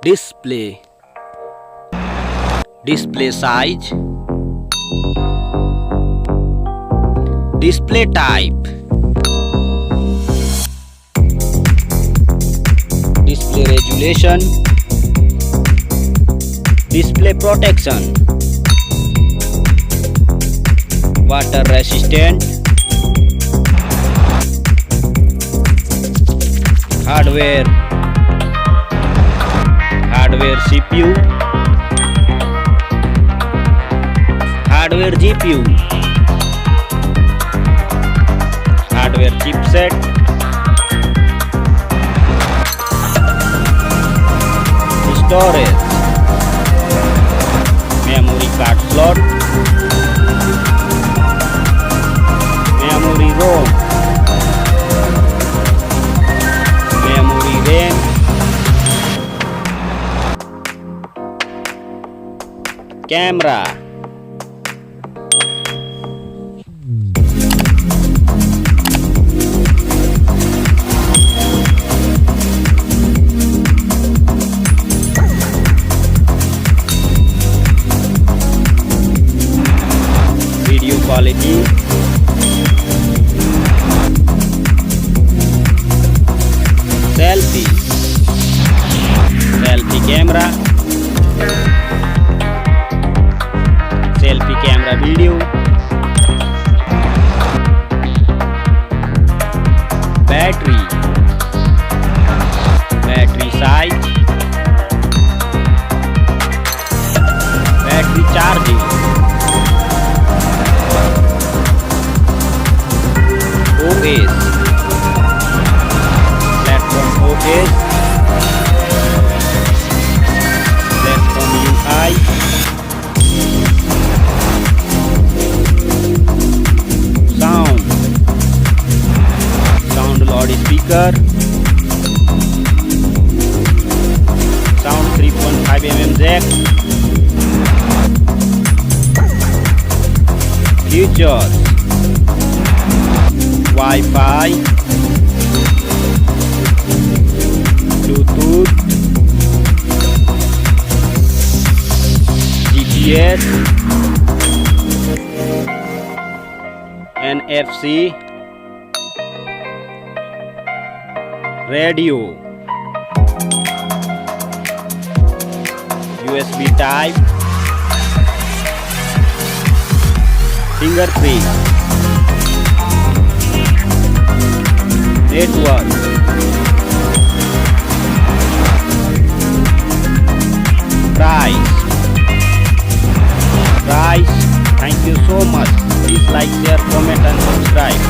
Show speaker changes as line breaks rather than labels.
display size, display type, display resolution, display protection, water resistant, hardware CPU, hardware GPU, hardware chipset, storage, memory card slot, memory ROM, memory RAM, camera, video quality, selfie camera, selfie camera video, battery size, battery charging, OS, platform OS, platform UI, sound loudspeaker, sound 3.5mm jack, features, Wi-Fi, Bluetooth, GPS, NFC, radio, USB type, fingerprint, network, price. Thank you so much. Please like, share, comment and subscribe.